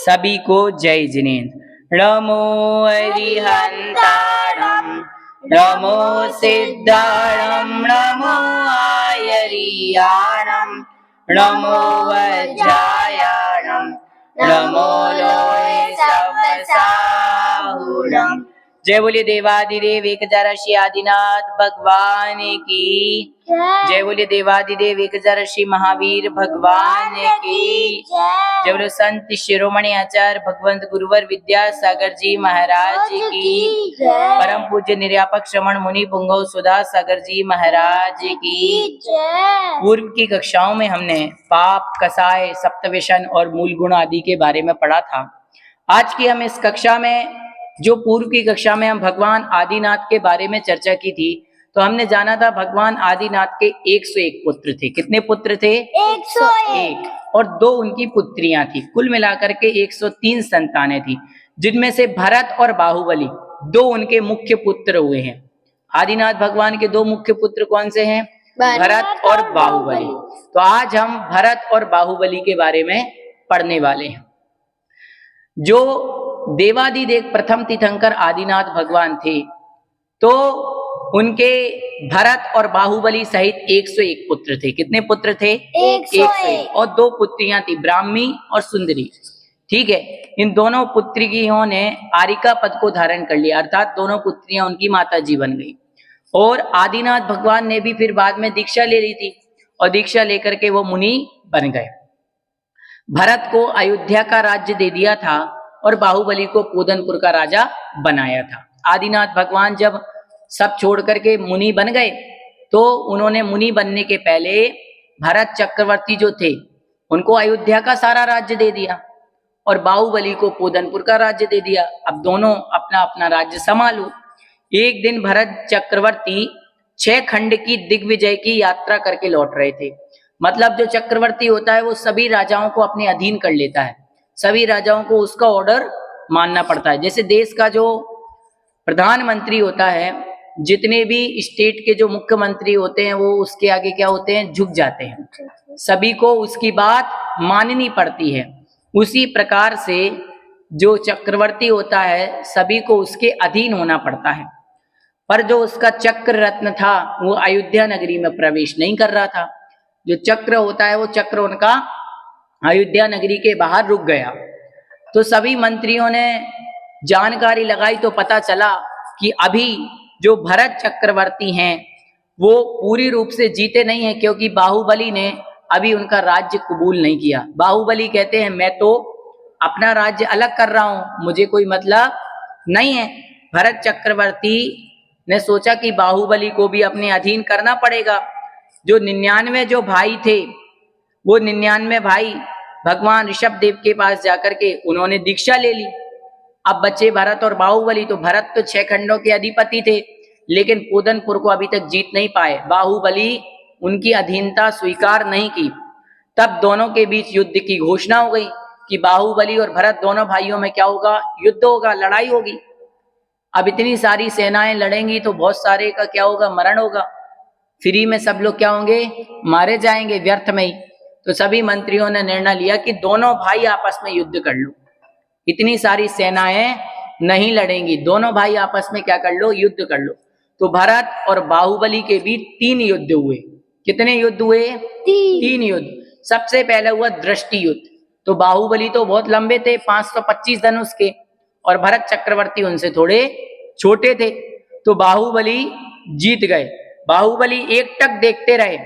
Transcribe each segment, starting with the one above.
सभी को जय जिनेन्द्र। नमो अरिहंताणं नमो सिद्धाणं नमो आयरियाणं नमो वज्रायाणं नमो लोहे सवसाहुणं। जय बोलिए देवादिदेव एकदरशी आदिनाथ भगवान की। जय बोलिए देवादिदेव एकदरशी महावीर भगवान की। जय बोलो संत शिरोमणि आचार्य भगवंत गुरुवर विद्यासागर जी महाराज की। परम पूज्य निर्यापक श्रवण मुनि पुंगव सुधा सागर जी महाराज की। पूर्व की कक्षाओं में हमने पाप, कसाय, सप्तव्यसन और मूल गुण आदि के बारे में पढ़ा था। आज की हम इस कक्षा में, जो पूर्व की कक्षा में हम भगवान आदिनाथ के बारे में चर्चा की थी, तो हमने जाना था भगवान आदिनाथ के 101 पुत्र थे। कितने पुत्र थे? 101। और 2 उनकी पुत्रियां थी। कुल मिलाकर के 103 संतानें थी, जिनमें से भरत और बाहुबली 2 उनके मुख्य पुत्र हुए हैं। आदिनाथ भगवान के 2 मुख्य पुत्र कौन से हैं? भरत और बाहुबली। तो आज हम भरत और बाहुबली के बारे में पढ़ने वाले हैं। जो देवादिदेव प्रथम तीर्थंकर आदिनाथ भगवान थे, तो उनके भरत और बाहुबली सहित 101 पुत्र थे। कितने पुत्र थे? 101। और 2 पुत्रियां थी, ब्राह्मी और सुंदरी। ठीक है। इन दोनों पुत्रियों ने आरिका पद को धारण कर लिया, अर्थात दोनों पुत्रियां उनकी माता जी बन गई। और आदिनाथ भगवान ने भी फिर बाद में दीक्षा ले ली थी, और दीक्षा लेकर के वो मुनि बन गए। भरत को अयोध्या का राज्य दे दिया था और बाहुबली को पूदनपुर का राजा बनाया था। आदिनाथ भगवान जब सब छोड़ करके मुनि बन गए, तो उन्होंने मुनि बनने के पहले भरत चक्रवर्ती जो थे, उनको अयोध्या का सारा राज्य दे दिया और बाहुबली को पूदनपुर का राज्य दे दिया। अब दोनों अपना अपना राज्य संभालो। एक दिन भरत चक्रवर्ती 6 खंड की दिग्विजय की यात्रा करके लौट रहे थे। मतलब जो चक्रवर्ती होता है वो सभी राजाओं को अपने अधीन कर लेता है, सभी राजाओं को उसका ऑर्डर मानना पड़ता है। जैसे देश का जो प्रधानमंत्री होता है, जितने भी स्टेट के जो मुख्यमंत्री होते हैं, वो उसके आगे क्या होते हैं? झुक जाते हैं। सभी को उसकी बात माननी पड़ती है। उसी प्रकार से जो चक्रवर्ती होता है, सभी को उसके अधीन होना पड़ता है। पर जो उसका चक्र रत्न था, वो अयोध्या नगरी में प्रवेश नहीं कर रहा था। जो चक्र होता है, वो चक्र उनका अयोध्या नगरी के बाहर रुक गया। तो सभी मंत्रियों ने जानकारी लगाई, तो पता चला कि अभी जो भरत चक्रवर्ती हैं, वो पूरी रूप से जीते नहीं हैं, क्योंकि बाहुबली ने अभी उनका राज्य कबूल नहीं किया। बाहुबली कहते हैं, मैं तो अपना राज्य अलग कर रहा हूं, मुझे कोई मतलब नहीं है। भरत चक्रवर्ती ने सोचा कि बाहुबली को भी अपने अधीन करना पड़ेगा। जो 99 जो भाई थे, वो 99 भाई भगवान ऋषभ देव के पास जाकर के उन्होंने दीक्षा ले ली। अब बचे भरत और बाहुबली। तो भरत तो 6 खंडों के अधिपति थे, लेकिन पूदनपुर को अभी तक जीत नहीं पाए। बाहुबली उनकी अधीनता स्वीकार नहीं की। तब दोनों के बीच युद्ध की घोषणा हो गई कि बाहुबली और भरत दोनों भाइयों में क्या होगा? युद्ध होगा, लड़ाई होगी। अब इतनी सारी सेनाएं लड़ेंगी तो बहुत सारे का क्या होगा? मरण होगा। फ्री में सब लोग क्या होंगे? मारे जाएंगे, व्यर्थ में ही। तो सभी मंत्रियों ने निर्णय लिया कि दोनों भाई आपस में युद्ध कर लो। इतनी सारी सेनाएं नहीं लड़ेंगी, दोनों भाई आपस में क्या कर लो? युद्ध कर लो। तो भरत और बाहुबली के बीच 3 युद्ध हुए। कितने युद्ध हुए? 3 युद्ध। सबसे पहले हुआ दृष्टि युद्ध। तो बाहुबली तो बहुत लंबे थे, 525 धनुष के, और भरत चक्रवर्ती उनसे थोड़े छोटे थे। तो बाहुबली जीत गए। बाहुबली एकटक देखते रहे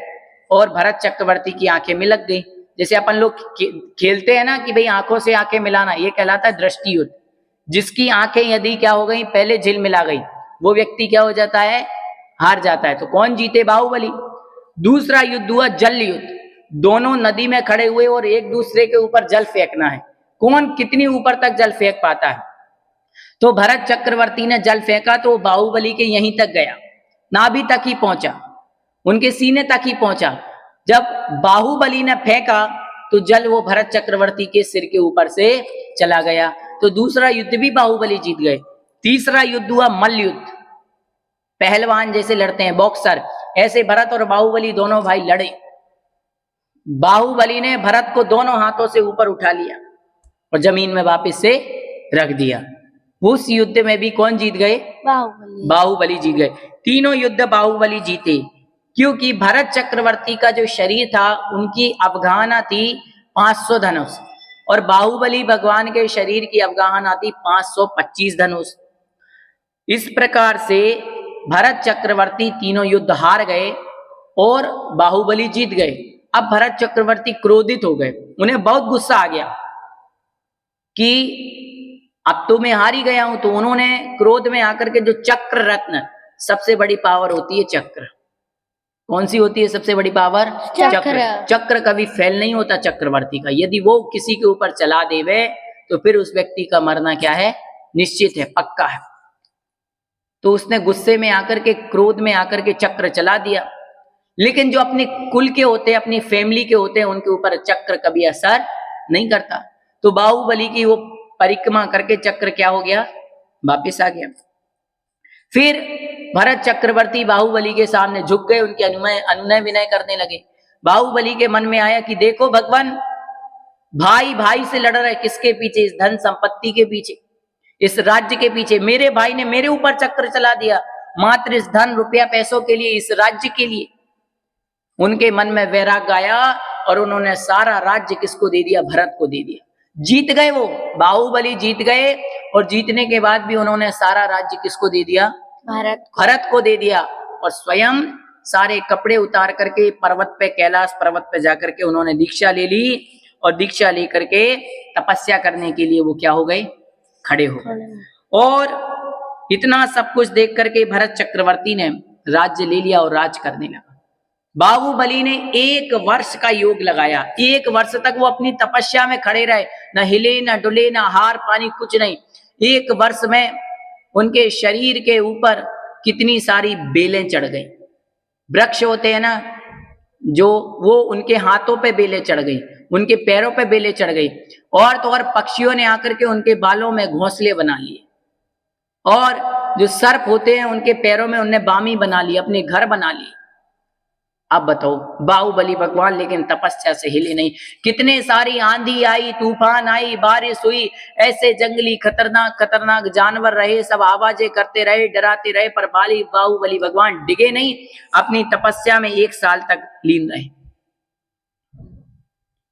और भरत चक्रवर्ती की आंखें में लग गई। जैसे अपन लोग खेलते हैं ना कि भाई आंखों से आंखें मिलाना, ये कहलाता है दृष्टि युद्ध। जिसकी आंखें यदि क्या हो गई? पहले झिल मिला गई, वो व्यक्ति क्या हो जाता है? हार जाता है। तो कौन जीते? बाहुबली। दूसरा युद्ध हुआ जल युद्ध। दोनों नदी में खड़े हुए और एक दूसरे के ऊपर जल फेंकना है, कौन कितनी ऊपर तक जल फेंक पाता है। तो भरत चक्रवर्ती ने जल फेंका तो बाहुबली के यहीं तक गया, नाभि तक ही पहुंचा, उनके सीने तक ही पहुंचा। जब बाहुबली ने फेंका तो जल वो भरत चक्रवर्ती के सिर के ऊपर से चला गया। तो दूसरा युद्ध भी बाहुबली जीत गए। तीसरा युद्ध हुआ मल्ल युद्ध। पहलवान जैसे लड़ते हैं, बॉक्सर, ऐसे भरत और बाहुबली दोनों भाई लड़े। बाहुबली ने भरत को दोनों हाथों से ऊपर उठा लिया और जमीन में वापस से रख दिया। उस युद्ध में भी कौन जीत गए? बाहुबली जीत गए। तीनों युद्ध बाहुबली जीते, क्योंकि भरत चक्रवर्ती का जो शरीर था उनकी अवगाहना थी 500 धनुष और बाहुबली भगवान के शरीर की अवगाहना थी 525 धनुष। इस प्रकार से भरत चक्रवर्ती तीनों युद्ध हार गए और बाहुबली जीत गए। अब भरत चक्रवर्ती क्रोधित हो गए, उन्हें बहुत गुस्सा आ गया कि अब तो मैं हार ही गया हूं। तो उन्होंने क्रोध में आकर के जो चक्र रत्न, सबसे बड़ी पावर होती है चक्र। कौन सी होती है सबसे बड़ी पावर? चक्र। चक्र कभी फेल नहीं होता चक्रवर्ती का। यदि वो किसी के ऊपर चला देवे तो फिर उस व्यक्ति का मरना क्या है? निश्चित है, पक्का है। तो उसने गुस्से में आकर के, क्रोध में आकर के चक्र चला दिया। लेकिन जो अपने कुल के होते हैं, अपनी फैमिली के होते हैं, उनके ऊपर चक्र कभी असर नहीं करता। तो बाहुबली की वो परिक्रमा करके चक्र क्या हो गया? वापिस आ गया। फिर भरत चक्रवर्ती बाहुबली के सामने झुक गए, उनके अनुनय विनय करने लगे। बाहुबली के मन में आया कि देखो भगवान, भाई भाई से लड़ रहे, किसके पीछे? इस धन संपत्ति के पीछे, इस राज्य के पीछे। मेरे भाई ने मेरे ऊपर चक्र चला दिया, मात्र इस धन रुपया पैसों के लिए, इस राज्य के लिए। उनके मन में वैराग्य आया और उन्होंने सारा राज्य किसको दे दिया? भरत को दे दिया। जीत गए, वो बाहुबली जीत गए और जीतने के बाद भी उन्होंने सारा राज्य किसको दे दिया? भरत को दे दिया। और स्वयं सारे कपड़े उतार करके पर्वत पे, कैलाश पर्वत पे जाकर के उन्होंने दीक्षा ले ली और दीक्षा लेकर के तपस्या करने के लिए वो क्या हो गए? खड़े हो गए। और इतना सब कुछ देख करके भरत चक्रवर्ती ने राज्य ले लिया और राज करने लगा। बाहुबली ने 1 वर्ष का योग लगाया। 1 वर्ष तक वो अपनी तपस्या में खड़े रहे, न हिले न डुले, न हार पानी, कुछ नहीं। 1 वर्ष में उनके शरीर के ऊपर कितनी सारी बेलें चढ़ गई। वृक्ष होते हैं ना जो, वो उनके हाथों पे बेलें चढ़ गई, उनके पैरों पे बेलें चढ़ गई। और तो और पक्षियों ने आकर के उनके बालों में घोंसले बना लिए। और जो सर्प होते हैं उनके पैरों में उनने बामी बना ली, अपने घर बना लिए। अब बताओ, बाहुबली भगवान लेकिन तपस्या से हिले नहीं। कितने सारी आंधी आई, तूफान आई, बारिश हुई, ऐसे जंगली खतरनाक खतरनाक जानवर रहे, सब आवाजें करते रहे, डराते रहे, पर बाहुबली भगवान डिगे नहीं, अपनी तपस्या में 1 साल तक लीन रहे।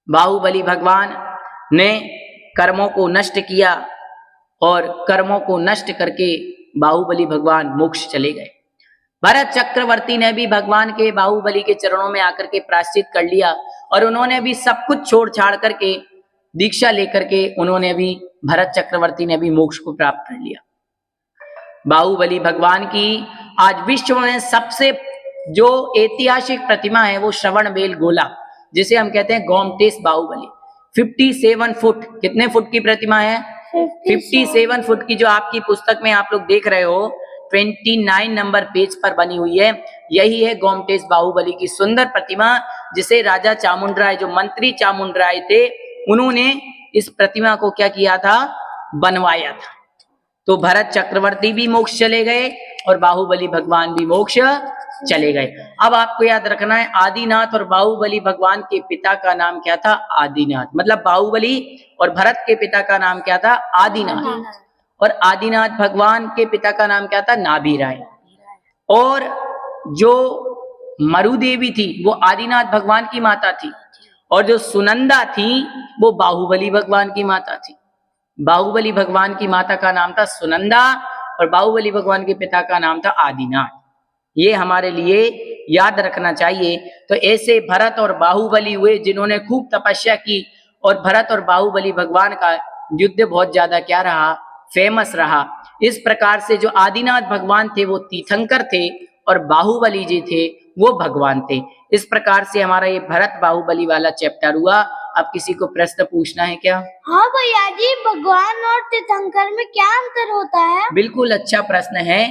बाहुबली भगवान ने कर्मों को नष्ट किया और कर्मों को नष्ट करके बाहुबली भगवान मोक्ष चले गए। भरत चक्रवर्ती ने भी भगवान के, बाहुबली के चरणों में आकर के प्रायश्चित कर लिया और उन्होंने भी सब कुछ छोड़ छाड़ करके, दीक्षा लेकर के उन्होंने भी, भरत चक्रवर्ती ने भी मोक्ष को प्राप्त कर लिया। बाहुबली भगवान की आज विश्व में सबसे जो ऐतिहासिक प्रतिमा है वो श्रवणबेल गोला, जिसे हम कहते हैं गोमटेश बाहुबली। 57 फुट, कितने फुट की प्रतिमा है? 57 फुट की, जो आपकी पुस्तक में आप लोग देख रहे हो 29 नंबर पेज पर बनी हुई है। यही है गोमटेश बाहुबली की सुंदर प्रतिमा, जिसे राजा चामुंडराय, जो मंत्री चामुंडराय थे, उन्होंने इस प्रतिमा को क्या किया था? बनवाया था। तो भरत चक्रवर्ती भी मोक्ष चले गए और बाहुबली भगवान भी मोक्ष चले गए। अब आपको याद रखना है, आदिनाथ और बाहुबली भगवान के पिता का नाम क्या था? आदिनाथ। मतलब बाहुबली और भरत के पिता का नाम क्या था? आदिनाथ। और आदिनाथ भगवान के पिता का नाम क्या था? नाभिराय। और जो मरु देवी थी वो आदिनाथ भगवान की माता थी, और जो सुनंदा थी वो बाहुबली भगवान की माता थी। बाहुबली भगवान की माता का नाम था सुनंदा और बाहुबली भगवान के पिता का नाम था आदिनाथ। ये हमारे लिए याद रखना चाहिए। तो ऐसे भरत और बाहुबली हुए जिन्होंने खूब तपस्या की, और भरत और बाहुबली भगवान का युद्ध बहुत ज्यादा क्या रहा? फेमस रहा। इस प्रकार से जो आदिनाथ भगवान थे वो तीर्थंकर थे और बाहुबली जी थे वो भगवान थे। इस प्रकार से हमारा ये भरत बाहुबली वाला चैप्टर हुआ। अब किसी को प्रश्न पूछना है क्या? हाँ भैया जी, भगवान और तीर्थंकर में क्या अंतर होता है? बिल्कुल अच्छा प्रश्न है।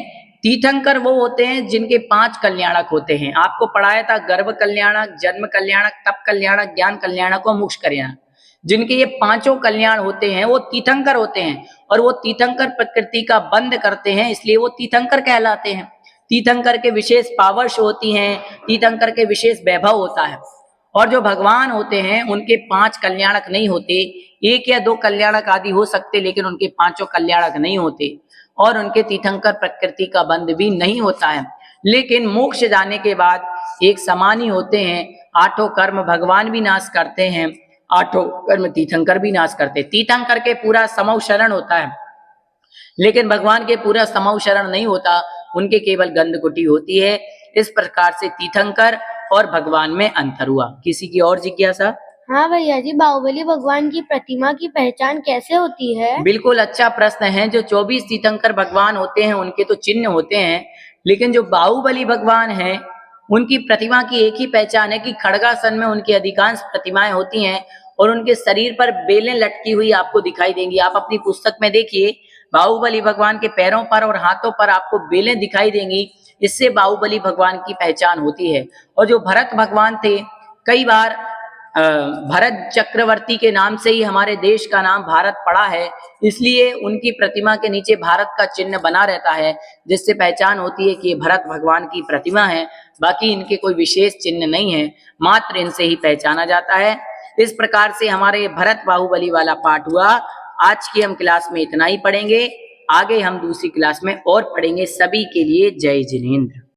तीर्थंकर वो होते हैं जिनके 5 कल्याणक होते हैं। आपको पढ़ाया था गर्भ कल्याणक, जन्म कल्याणक, तप कल्याणक, ज्ञान कल्याणक और मोक्ष कल्याणक। जिनके ये 5 कल्याण होते हैं वो तीर्थंकर होते हैं, और वो तीर्थंकर प्रकृति का बंद करते हैं, इसलिए वो तीर्थंकर कहलाते हैं। तीर्थंकर के विशेष पावर्स होती हैं, तीर्थंकर के विशेष वैभव होता है। और जो भगवान होते हैं उनके 5 कल्याणक नहीं होते, 1 या 2 कल्याणक आदि हो सकते, लेकिन उनके 5 कल्याणक नहीं होते और उनके तीर्थंकर प्रकृति का बंध भी नहीं होता है। लेकिन मोक्ष जाने के बाद एक समान ही होते हैं। 8 कर्म भगवान भी नाश करते हैं, 8 कर्म तीर्थंकर भी नाश करते हैं। तीर्थंकर के पूरा समूह शरण होता है, लेकिन भगवान के पूरा समूह शरण नहीं होता, उनके केवल गंधकुटी होती है। इस प्रकार से तीर्थंकर और भगवान में अंतर हुआ। किसी की और जिज्ञासा? हाँ भैया जी, बाहुबली भगवान की प्रतिमा की पहचान कैसे होती है? बिल्कुल अच्छा प्रश्न है। जो 24 तीर्थंकर भगवान होते हैं उनके तो चिन्ह होते हैं, लेकिन जो बाहुबली भगवान हैं उनकी प्रतिमा की एक ही पहचान है कि खड़गासन में उनकी अधिकांश प्रतिमाएं होती हैं और उनके शरीर पर बेलें लटकी हुई आपको दिखाई देंगी। आप अपनी पुस्तक में देखिए, बाहुबली भगवान के पैरों पर और हाथों पर आपको बेलें दिखाई देंगी। इससे बाहुबली भगवान की पहचान होती है। और जो भरत भगवान थे, कई बार भरत चक्रवर्ती के नाम से ही हमारे देश का नाम भारत पड़ा है, इसलिए उनकी प्रतिमा के नीचे भारत का चिन्ह बना रहता है, जिससे पहचान होती है कि ये भरत भगवान की प्रतिमा है। बाकी इनके कोई विशेष चिन्ह नहीं है, मात्र इनसे ही पहचाना जाता है। इस प्रकार से हमारे भरत बाहुबली वाला पाठ हुआ। आज की हम क्लास में इतना ही पढ़ेंगे, आगे हम दूसरी क्लास में और पढ़ेंगे। सभी के लिए जय जिनेंद्र।